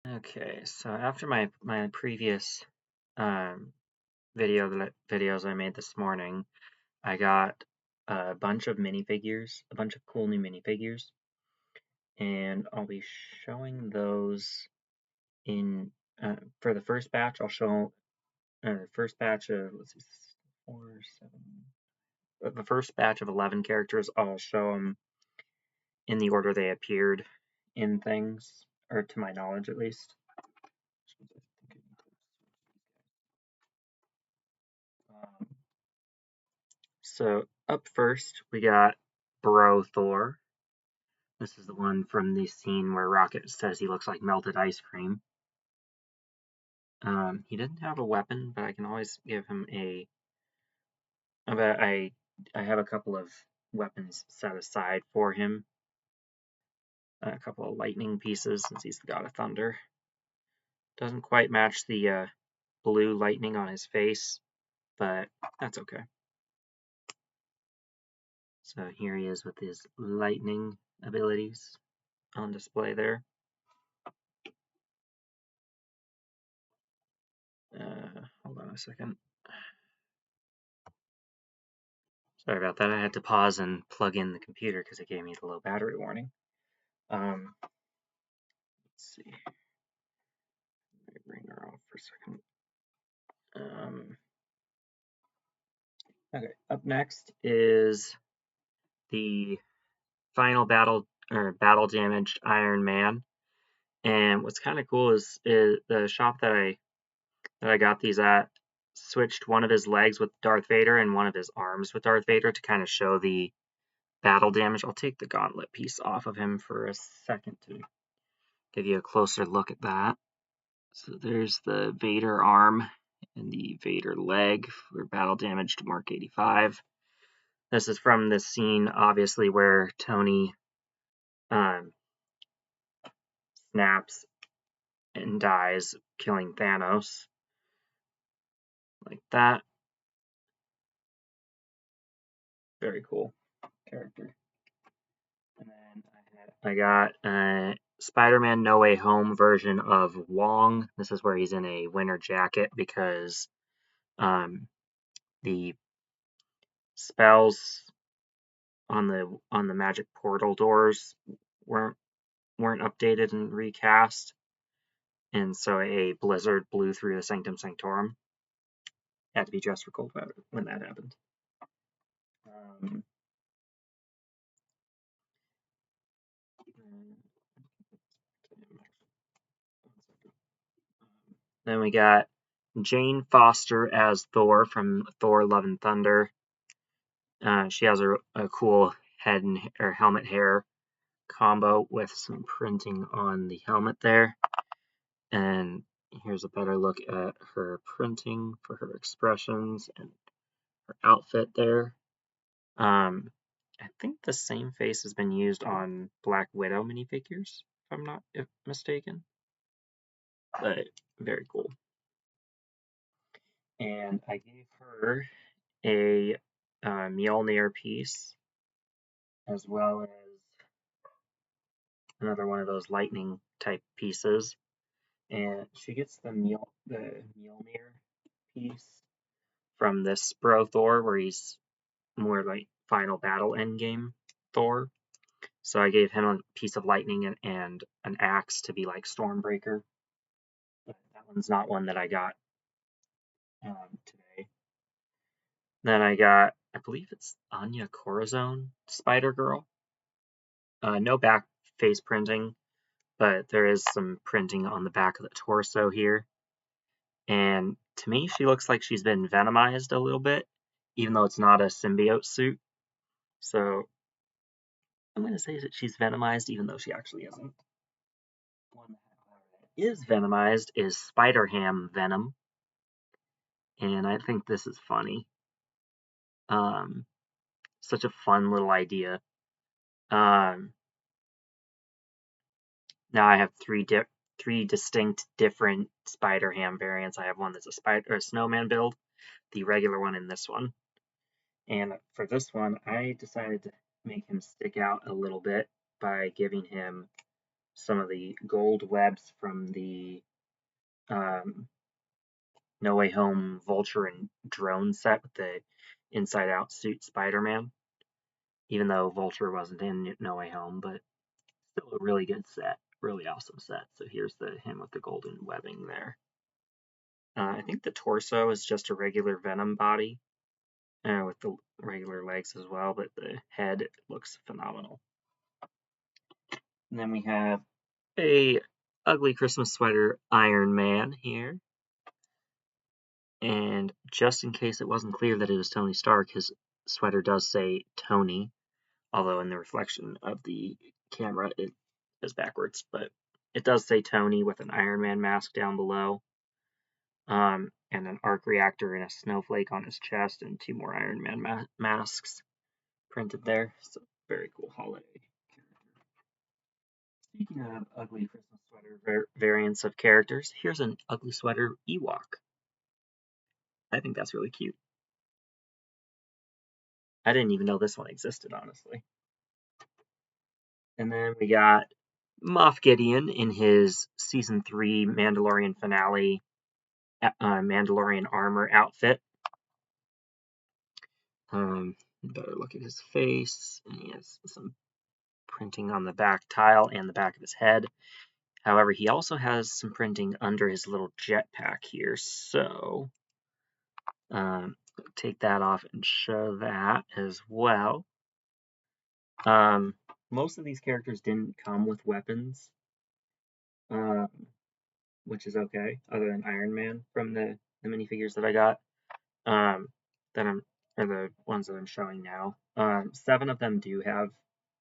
Okay, so after my previous videos I made this morning, I got a bunch of minifigures, a bunch of cool new minifigures, and I'll be showing those in for the first batch. I'll show the first batch of let's see, 4, 7. The first batch of 11 characters. I'll show them in the order they appeared in things, or to my knowledge at least. Um, So up first, we got Bro Thor. This is the one from the scene where Rocket says he looks like melted ice cream. He didn't have a weapon, but I can always give him a. But I have a couple of weapons set aside for him. A couple of lightning pieces since he's the god of thunder. Doesn't quite match the blue lightning on his face, but that's okay. So here he is with his lightning abilities on display there. Hold on a second. Sorry about that. I had to pause and plug in the computer because it gave me the low battery warning. Let's see. Let me bring her off for a second. Okay, up next is the final battle damaged Iron Man. And what's kind of cool is the shop that I got these at switched one of his legs with Darth Vader and one of his arms with Darth Vader to kind of show the battle damage. I'll take the gauntlet piece off of him for a second to give you a closer look at that. So there's the Vader arm and the Vader leg for battle damage to Mark 85. This is from the scene, obviously, where Tony snaps and dies, killing Thanos. Like that. Very cool character. And then I got a Spider-Man No Way Home version of Wong. This is where he's in a winter jacket because the spells on the magic portal doors weren't updated and recast, and so a blizzard blew through the Sanctum Sanctorum. Had to be dressed for cold weather when that happened. Then we got Jane Foster as Thor from Thor: Love and Thunder. She has a cool head or helmet hair combo with some printing on the helmet there. And here's a better look at her printing for her expressions and her outfit there. I think the same face has been used on Black Widow minifigures, if I'm not mistaken. But very cool. And I gave her a Mjolnir piece, as well as another one of those lightning type pieces. And she gets the Mjolnir piece from this Bro Thor, where he's more like final battle endgame Thor. So I gave him a piece of lightning and an axe to be like Stormbreaker. But that one's not one that I got today. Then I got, I believe it's Anya Corazon, Spider Girl. No back face printing, but there is some printing on the back of the torso here. And to me, she looks like she's been venomized a little bit, even though it's not a symbiote suit. So I'm going to say that she's venomized, even though she actually isn't. One that is venomized is Spider-Ham Venom. And I think this is funny. Such a fun little idea. Now I have three distinct different Spider-Ham variants. I have one that's a snowman build, the regular one, and this one. And for this one, I decided to make him stick out a little bit by giving him some of the gold webs from the um, No Way Home Vulture and Drone set with the inside out suit Spider-Man, even though Vulture wasn't in No Way Home, but still a really good set, really awesome set. So here's him with the golden webbing there. I think the torso is just a regular Venom body with the regular legs as well, but the head looks phenomenal. And then we have a ugly Christmas sweater Iron Man here. And just in case it wasn't clear that it was Tony Stark, his sweater does say Tony, although in the reflection of the camera it is backwards, but it does say Tony with an Iron Man mask down below, and an arc reactor and a snowflake on his chest, and 2 more Iron Man masks printed there. So very cool holiday character. Speaking of ugly Christmas sweater variants of characters, here's an ugly sweater Ewok. I think that's really cute. I didn't even know this one existed, honestly. And then we got Moff Gideon in his season 3 Mandalorian finale Mandalorian armor outfit. Better look at his face. And he has some printing on the back tile and the back of his head. However, he also has some printing under his little jetpack here. So take that off and show that as well. Most of these characters didn't come with weapons, which is okay, other than Iron Man from the minifigures that I got. Or the ones that I'm showing now. 7 of them do have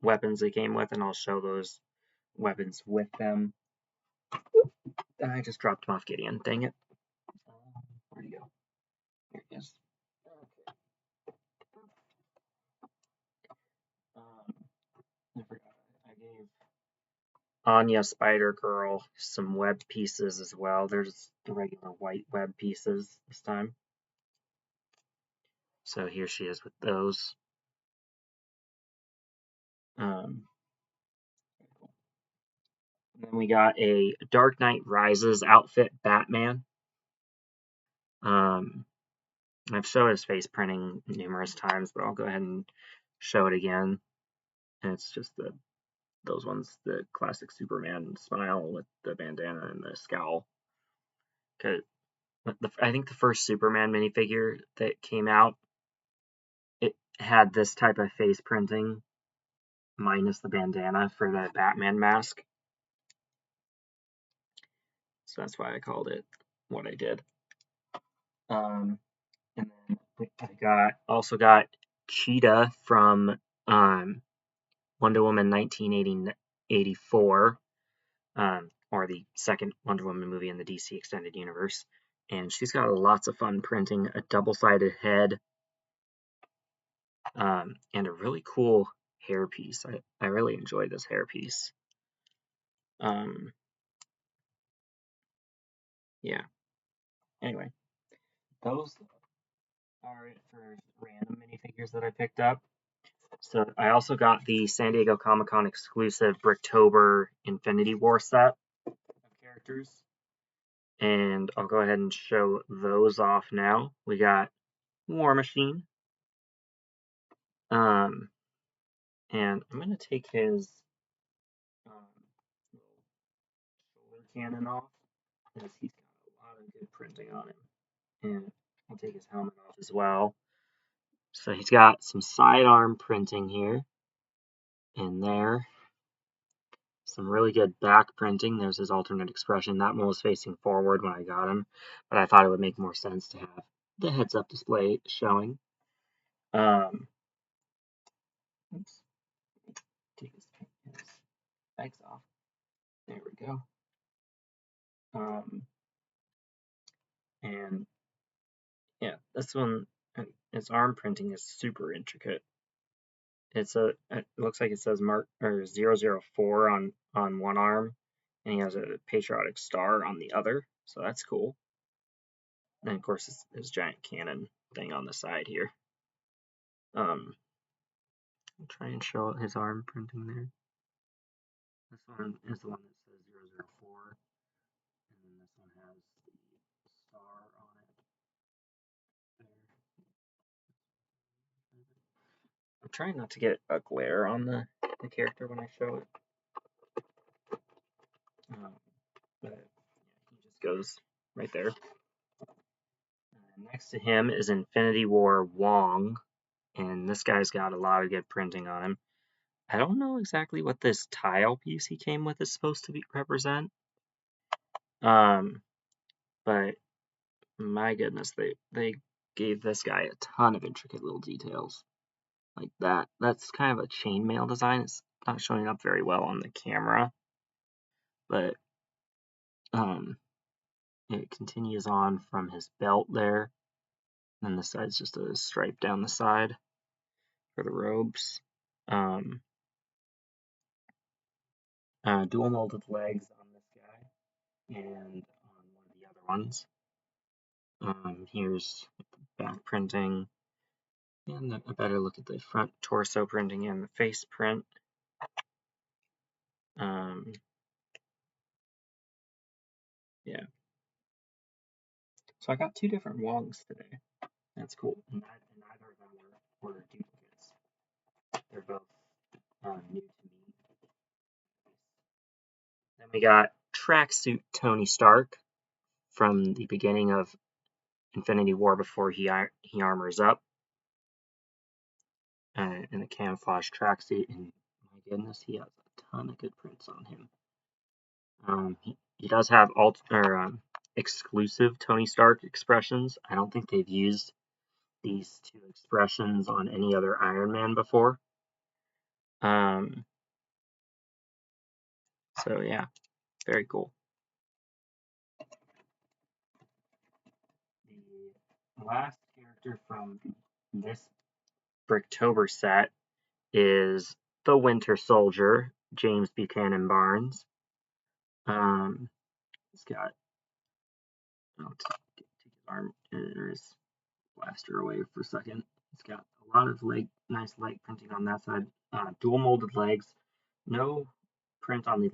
weapons they came with, and I'll show those weapons with them. I just dropped Moff Gideon, dang it. Where'd he go? Here he is. Okay. I forgot. I gave Anya Spider-Girl some web pieces as well. There's the regular white web pieces this time. So here she is with those. And then we got a Dark Knight Rises outfit Batman. I've shown his face printing numerous times, but I'll go ahead and show it again. And it's just those ones, the classic Superman smile with the bandana and the scowl. I think the first Superman minifigure that came out, it had this type of face printing, minus the bandana for the Batman mask. So that's why I called it what I did. And then I also got Cheetah from Wonder Woman 1984, or the second Wonder Woman movie in the DC Extended Universe. And she's got lots of fun printing, a double-sided head, and a really cool hairpiece. I really enjoy this hairpiece. Yeah. Anyway, those are it for random minifigures that I picked up. So I also got the San Diego Comic-Con exclusive Bricktober Infinity War set of characters. And I'll go ahead and show those off now. We got War Machine. And I'm going to take his shoulder cannon off, because he's got a lot of good printing on him. And I'll take his helmet off as well. So he's got some sidearm printing here and there. Some really good back printing. There's his alternate expression. That one was facing forward when I got him, but I thought it would make more sense to have the heads-up display showing. Oops. Take his legs off. There we go. And yeah, this one, its arm printing is super intricate. It looks like it says Mark or 004 on one arm, and he has a patriotic star on the other, so that's cool. And of course, his giant cannon thing on the side here. I'll try and show his arm printing there. This one is the one that says 004, and then this one has the star on it. There. I'm trying not to get a glare on the character when I show it. But yeah, he just goes right there. Next to him is Infinity War Wong, and this guy's got a lot of good printing on him. I don't know exactly what this tile piece he came with is supposed to represent. But my goodness, they gave this guy a ton of intricate little details. Like that. That's kind of a chainmail design. It's not showing up very well on the camera. But it continues on from his belt there. And the side's just a stripe down the side for the robes. Dual molded legs on this guy and on one of the other ones. Here's the back printing and a better look at the front torso printing and the face print. Yeah. So I got two different Wongs today. That's cool. And neither of them were duplicates. They're both new to me. Then we got Tracksuit Tony Stark from the beginning of Infinity War before he armors up. In a camouflage tracksuit, and my goodness, he has a ton of good prints on him. He does have exclusive Tony Stark expressions. I don't think they've used these two expressions on any other Iron Man before. So yeah, very cool. The last character from this Bricktober set is the Winter Soldier, James Buchanan Barnes. He's got, I'll take his arm or his blaster away for a second. He's got a lot of nice leg printing on that side. Dual molded legs, no print on the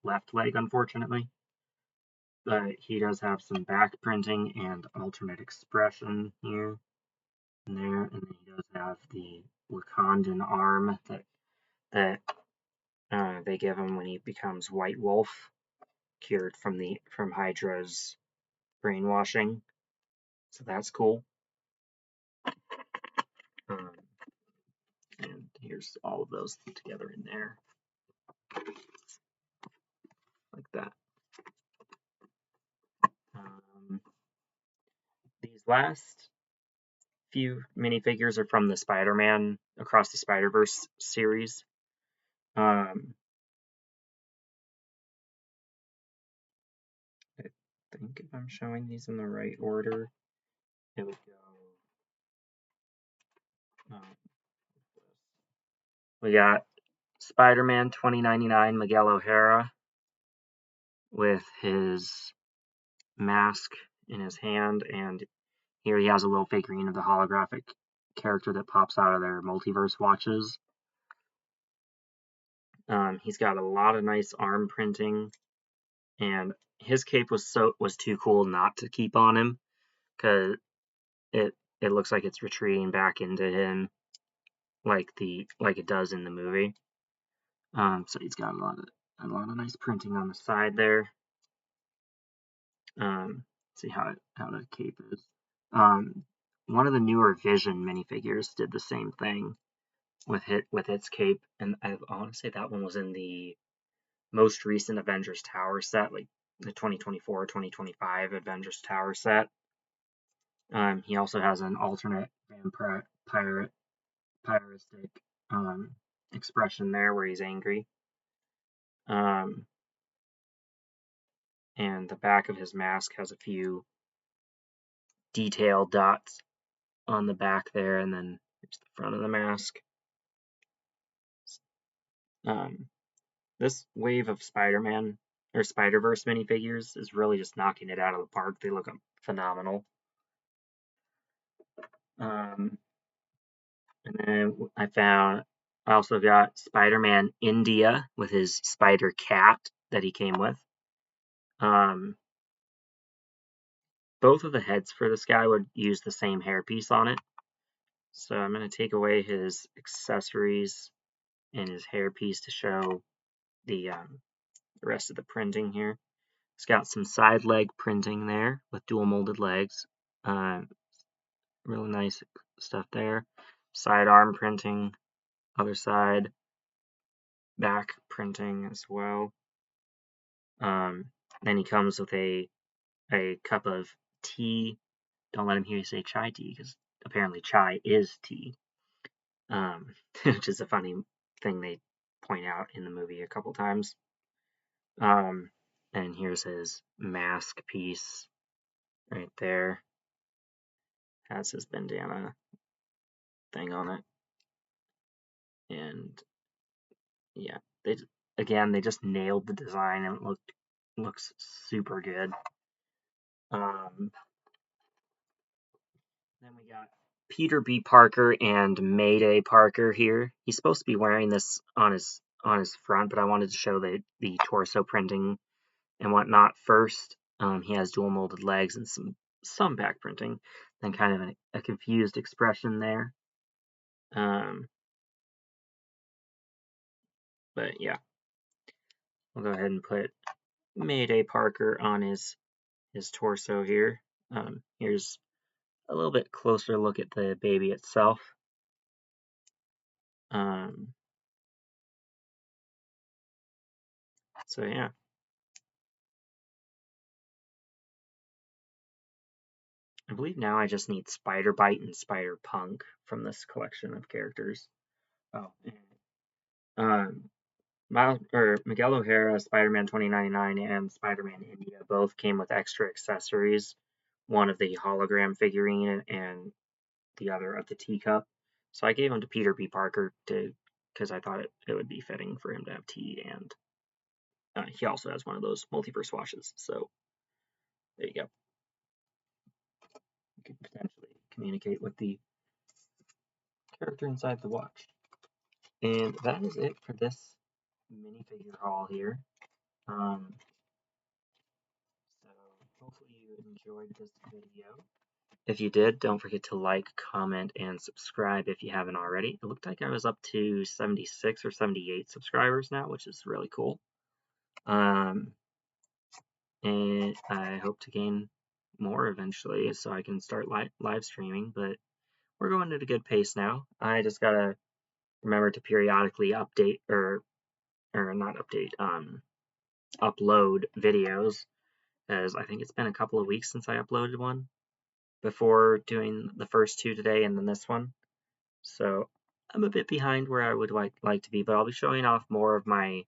left leg, unfortunately. But he does have some back printing and alternate expression here and there, and then he does have the Wakandan arm that they give him when he becomes White Wolf, cured from Hydra's brainwashing. So that's cool. And here's all of those together in there, like that. These last few minifigures are from the Spider-Man Across the Spider-Verse series. I think if I'm showing these in the right order, it would go. We got Spider-Man 2099 Miguel O'Hara with his mask in his hand, and here he has a little figurine of the holographic character that pops out of their multiverse watches. He's got a lot of nice arm printing, and his cape was too cool not to keep on him, because it looks like it's retreating back into him like it does in the movie. So he's got a lot of nice printing on the side there. See how the cape is. One of the newer Vision minifigures did the same thing with its cape, and I want to say that one was in the most recent Avengers Tower set, like the 2024-2025 Avengers Tower set. He also has an alternate vampiristic expression there where he's angry. And the back of his mask has a few detailed dots on the back there, and then here's the front of the mask. This wave of Spider-Man or Spider-Verse minifigures is really just knocking it out of the park. They look phenomenal. And then I found I also got Spider-Man India with his spider cat that he came with. Both of the heads for this guy would use the same hairpiece on it. So I'm going to take away his accessories and his hairpiece to show the rest of the printing here. It's got some side leg printing there with dual molded legs. Really nice stuff there. Side arm printing, other side, back printing as well. Then he comes with a cup of tea. Don't let him hear you say chai tea, because apparently chai is tea, which is a funny thing they point out in the movie a couple times. And here's his mask piece right there. Has his bandana thing on it. And yeah, they just nailed the design, and it looks super good. Then we got Peter B. Parker and Mayday Parker here. He's supposed to be wearing this on his front, but I wanted to show the torso printing and whatnot first. He has dual molded legs and some back printing, then kind of a confused expression there. But yeah, we'll go ahead and put Mayday Parker on his torso here. Here's a little bit closer look at the baby itself. So yeah. I believe now I just need Spider Bite and Spider Punk from this collection of characters. Oh, and Miguel O'Hara, Spider-Man 2099, and Spider-Man India both came with extra accessories. One of the hologram figurine and the other of the teacup. So I gave them to Peter B. Parker because I thought it would be fitting for him to have tea, and he also has one of those multiverse washes. So there you go. You could potentially communicate with the character inside the watch. And that is it for this minifigure haul here. So hopefully you enjoyed this video. If you did, don't forget to like, comment, and subscribe if you haven't already. It looked like I was up to 76 or 78 subscribers now, which is really cool. And I hope to gain more eventually so I can start live streaming, but we're going at a good pace now. I just gotta remember to periodically update or not update, upload videos, as I think it's been a couple of weeks since I uploaded one before doing the first two today and then this one. So I'm a bit behind where I would like to be, but I'll be showing off more of my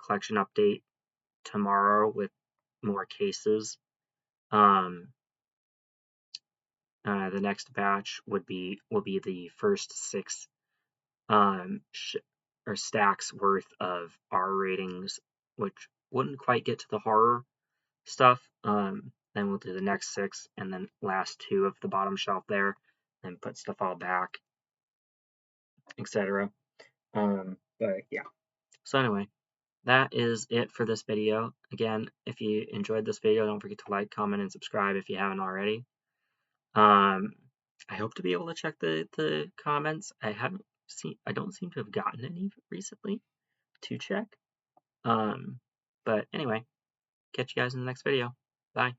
collection update tomorrow with more cases. The next batch will be the first 6 or stacks worth of R ratings, which wouldn't quite get to the horror stuff. Then we'll do the next 6 and then last 2 of the bottom shelf there, and put stuff all back, etc. But yeah. So anyway, that is it for this video. Again, if you enjoyed this video, don't forget to like, comment, and subscribe if you haven't already. I hope to be able to check the comments. I don't seem to have gotten any recently to check. But anyway, catch you guys in the next video. Bye.